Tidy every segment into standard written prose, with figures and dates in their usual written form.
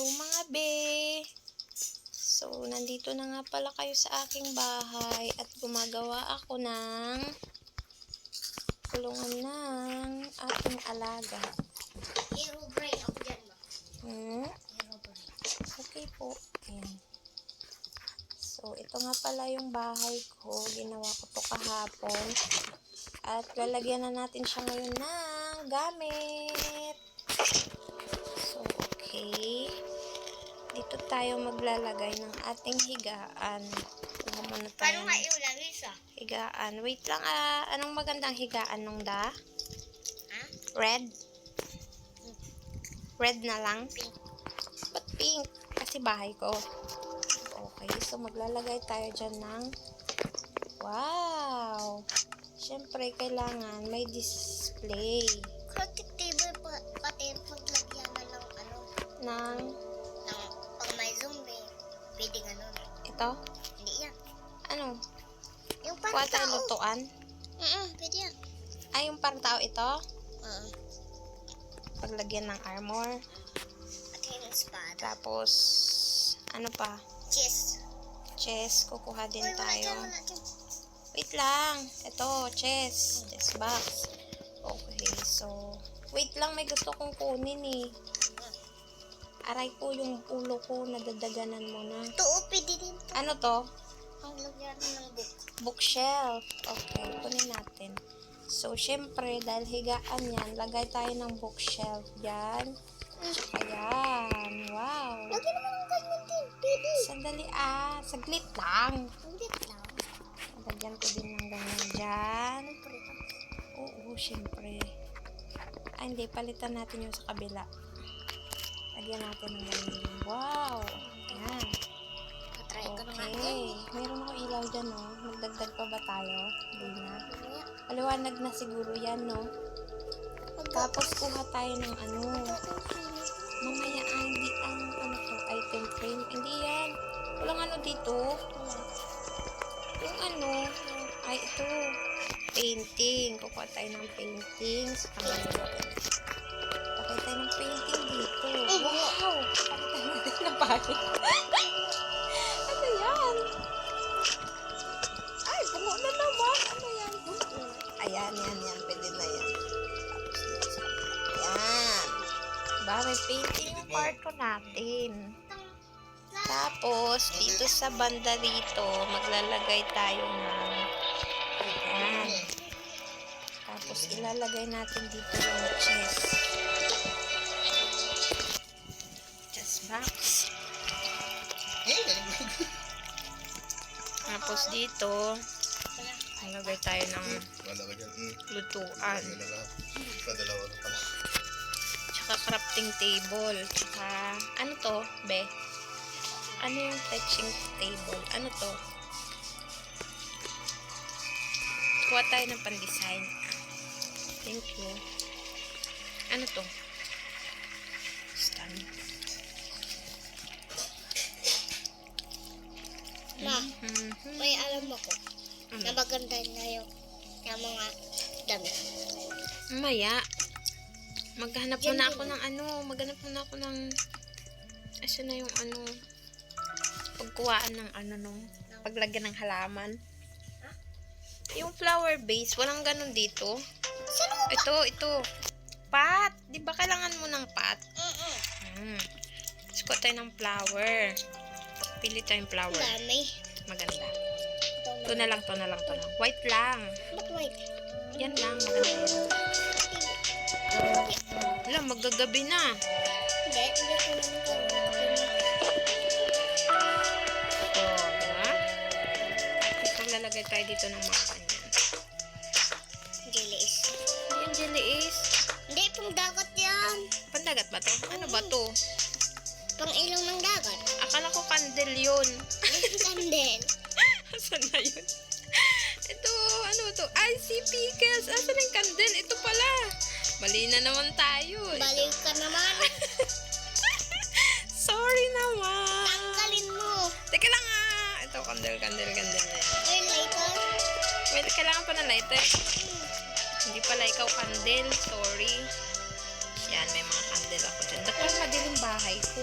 Hello mga be! So, nandito na nga pala kayo sa aking bahay at gumagawa ako ng kulungan ng aking alaga. Hero brain ako dyan ba? Hero brain. Okay po. Ayan. So, ito nga pala yung bahay ko. Ginawa ko to kahapon. At lalagyan na natin siya ngayon ng gamit. So, okay. Dito tayo maglalagay ng ating higaan. Kuha muna tayo Paano nga iulagay siya? higaan. Wait lang, anong magandang higaan nung da? Ha? Red? Red na lang? Pink. Ba't pink? Kasi bahay ko. Okay, so maglalagay tayo dyan ng wow! Siyempre, kailangan may display Crafting table pati maglagyan na lang ng pag may zombie. Pwede ganun. ito. Hindi yan. Ano? Yung Kuha parang tayo tao. lutuan. Pwede yan. Ay, yung parang tao ito. Oo. Paglagyan ng armor. At yung espada. Tapos, ano pa? Chest. Chest. Kukuha din Uy, wala tayo. dyan, wala dyan. Wait lang. Ito, chest. Chest box. Okay, so, wait lang. May gusto kong kunin eh. Aray ko yung ulo ko. Nadadaganan mo na. Ito, pwede din. Ano to? Ang lagyan ng book. Bookshelf. Okay, kunin natin. So, syempre, dahil higaan yan, lagay tayo ng bookshelf. Yan. Tsaka yan. Wow. Lagyan naman ng ganyan din. Pwede. Sandali saglit lang. Hindi lang. Lagyan ko din ng ganyan dyan. Siyempre. Oo, syempre. Ay, hindi. Palitan natin yung sa kabila. Lagyan natin ng ganyan. Wow. Yan. Try ko na nga Okay. din. Mayroon akong ilaw dyan, no? Magdagdag pa ba tayo? Hindi na. Mamaya. Maliwanag na siguro yan, no? Tapos, kuha tayo ng ano. Mamaya, hindi ang ano to, item frame. Hindi yan. Walang ano dito. Yung ano, ay ito. Painting. Kukuha tayo ng painting. Sa kamay. Pakay tayo ng painting dito. Wow! Pakay natin na bakit. Ano yan? Ay, bumo na naman. Ano yan? Ayan, yan. Pwede na yan. Tapos dito sa yan. Diba? May painting yung kwarto natin. Tapos, dito sa banda dito, maglalagay tayo ng yan. Tapos, ilalagay natin dito yung chest. Chest box. Tapos, dito, ilalagay tayo ng lutuan. Tsaka crafting table. Tsaka, ano to, be? Ano yung touching table? Ano to? Kuha tayo ng pan-design. Thank you. Ano to? Stand. Ma, may alam ako na maganda na yung mga damit. Maya. Maghanap muna ako ng ano. Maghanap muna ako ng asa na yung ano. Pagkuhaan ng ano nung paglagyan ng halaman. Yung flower base, walang ganun dito. Ito. Pot. Di ba kailangan mo ng pot? Tapos kuha tayo ng flower. Pili tayong flower. Dami. Maganda. Ito na lang. White lang. Ba't white? Yan lang. Maganda yan. Wala, magagabi na. Hindi ko naman Oh, diba? Tapos maglalagay tayo dito ng mga kanyan. Jellies. Yan, jelly is. Hindi, pang dagat yan. Pandagat ba to? Ano ba to? Pang ilong ng dagat. Akala ko candle yun. Candle. Asan na yun? Ito, ano to? Ay, si pickles. Asan yung candle? Ito pala. Mali na naman tayo. Balik ka naman. Sorry naman. Tanggalin mo. Teka lang Ito, candle na yan. Ay, later. Wait, kailangan pa ng lighter. Hindi pala ikaw candle. Sorry. Yan, may mga candle ako dyan. Dapat madilim bahay ko.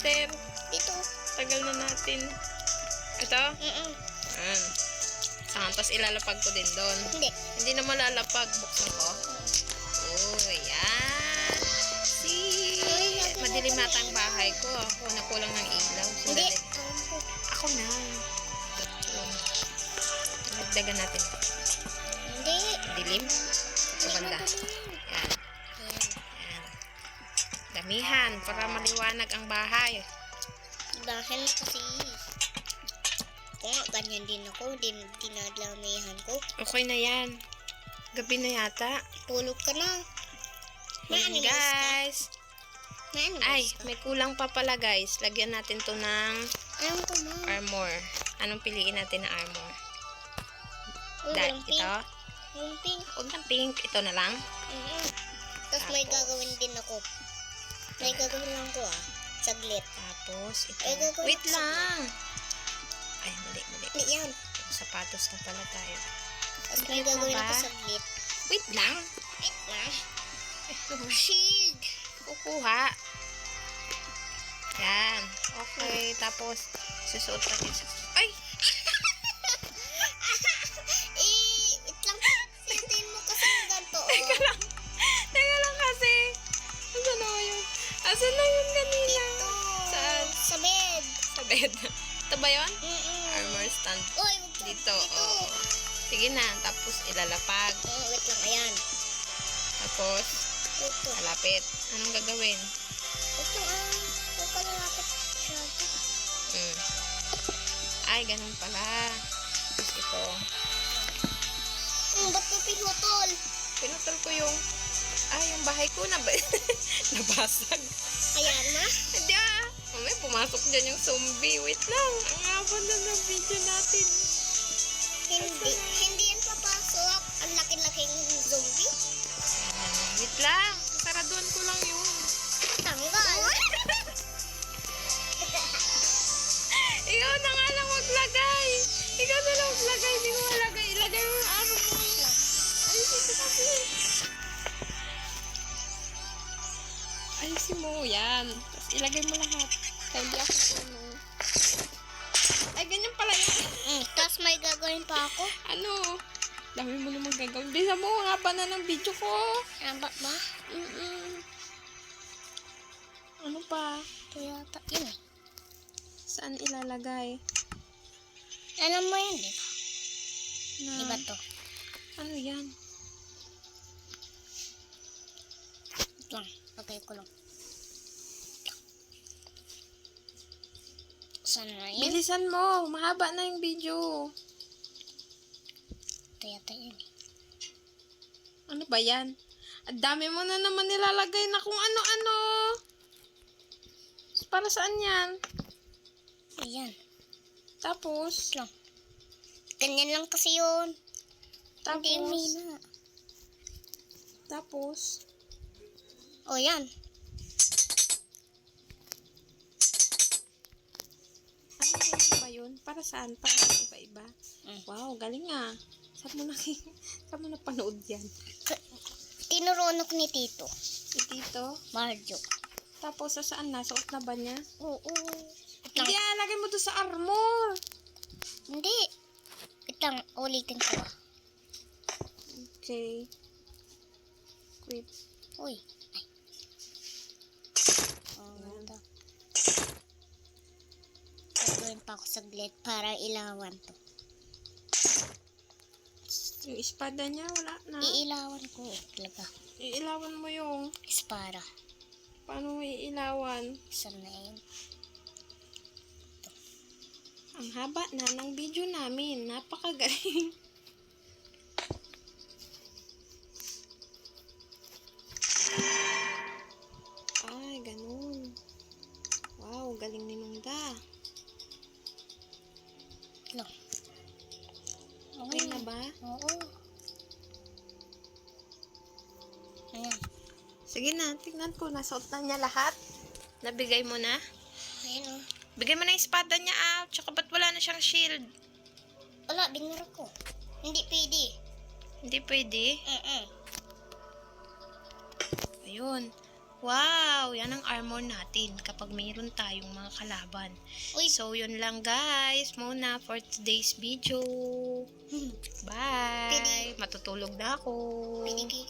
Esther? Dito. Tagal na natin. Ito? Ayan. Tapos ilalapag ko din doon. Hindi. Hindi na malalapag. Buksan ko. Oh, ayan. See? Madilim nata ang bahay ko. Ako na kulang ng ilaw. Hindi. Sandali. Ako na. Nagdagan natin ito. Hindi. Dilim. Ito banda. Yan. Yan. Damihan para maliwanag ang bahay. Dahil kasi kung nga ganyan din ako, dinadlamihan ko. Okay na yan. Gabi na yata. Tulog ka na. May Ayan, animals ka? guys. May animals Ay, ka? may kulang pa pala guys. Lagyan natin to ng Alam ko na. armor. Anong piliin natin na armor? Uy, walang pink. Ito? Walang pink. Huwag ng pink. Ito na lang. Tapos may Tapos? gagawin din ako. May gagawin lang ko Saglit. Tapos, ito. Ay, gagawin Wait ko sa- lang. Ay, mali. Hindi yan. Sapatos na pala tayo. Tapos may Saglit na gagawin ba? ako saglit. Wait lang. Wait na. Shig! Kukuha. Yan. Okay. Tapos, susuot natin sa... Ay! Wait lang. Sintin mo kasi yung ganito. Teka lang. Teka lang kasi. Asan na yun? Asan na yun kanina? Dito. Saan? Sa bed. Sa bed. Ito ba yun? Mm-mm. Armor stand. Uy, wag ka. Dito. Oo. Sige na. Tapos, ilalapag. Wait lang. Ayan. Tapos, Ito. malapit. Anong gagawin? Wait lang. Huwag ka lalapit. Masyado. Ay, ganun pala. Tapos ito. Ba't mo pinutol? Pinutol ko yung... Ay, yung bahay ko na nabasag. Ayan na. Hindi ah. Mamaya pumasok dyan yung zombie. Wait lang. Ang haba na ng video natin. Hindi yan papasok. Ang laki-laking zombie. Wait lang. Saraduan ko lang yun. Tanggal. Ikaw na nga lang maglagay. Ikaw na lang maglagay. Hindi mo malagay. Ilagay mo yung araw mo. Ayusin ko kasi. Ayusin mo. Yan. Tapos ilagay mo lahat. Kaya hindi ako ano. Ay, ganyan pala yan. Tapos may gagawin pa ako. Ano? Dami mo naman gagawin. Bisa mo, ang haba na ng video ko. Ba? Ano pa? Ito yata. Yun eh. Saan ilalagay? Alam mo yan, di ba? Na, Di ba to? Ano yan? Wait lang. Lagay ko lang. Saan na yan? Bilisan mo. Mahaba na yung video. Ito yata yun eh. Ano ba yan? Ang dami mo na naman nilalagay na kung ano-ano. Para saan yan? Ayan. Tapos, Wait lang. Ganyan lang kasi yun. Hindi tapos, mina. tapos, O yan. ano ba yun? Para saan? Para sa iba-iba? Wow, galing ah. Saan mo napanood yan? Tinuruan ako ni Tito. Si Tito? Marjo. Tapos, saan na? Suot na ba niya? Oo. Hindi ah, lagay mo doon sa armor. Hindi. Wait lang. Ulitin ko ba? Okay. Quit. Uy. Ay. Ito. Gagawin pa ako saglit para ilawan to. Yung espada niya, wala na. Iilawan ko talaga. Iilawan mo yung... Espada. Paano mo iilawan? Saan na yun? Ang haba na ng video namin. Napakagaling. Ay, ganun. Wow, galing ni Nungda. Lang. Okay na ba? Oo. Ayan. Sige na, tingnan ko. Nasuot na niya lahat. Nabigay mo na. Ayan o. Bigay mo na yung espada niya ah. Tsaka ba't wala na siyang shield? Wala, binura ko. Hindi pwede. Hindi pwede. Mm-mm. Ayun. Wow! Yan ang armor natin kapag mayroon tayong mga kalaban. Uy, So, yun lang guys muna for today's video. Bye! Matutulog na ako. binigay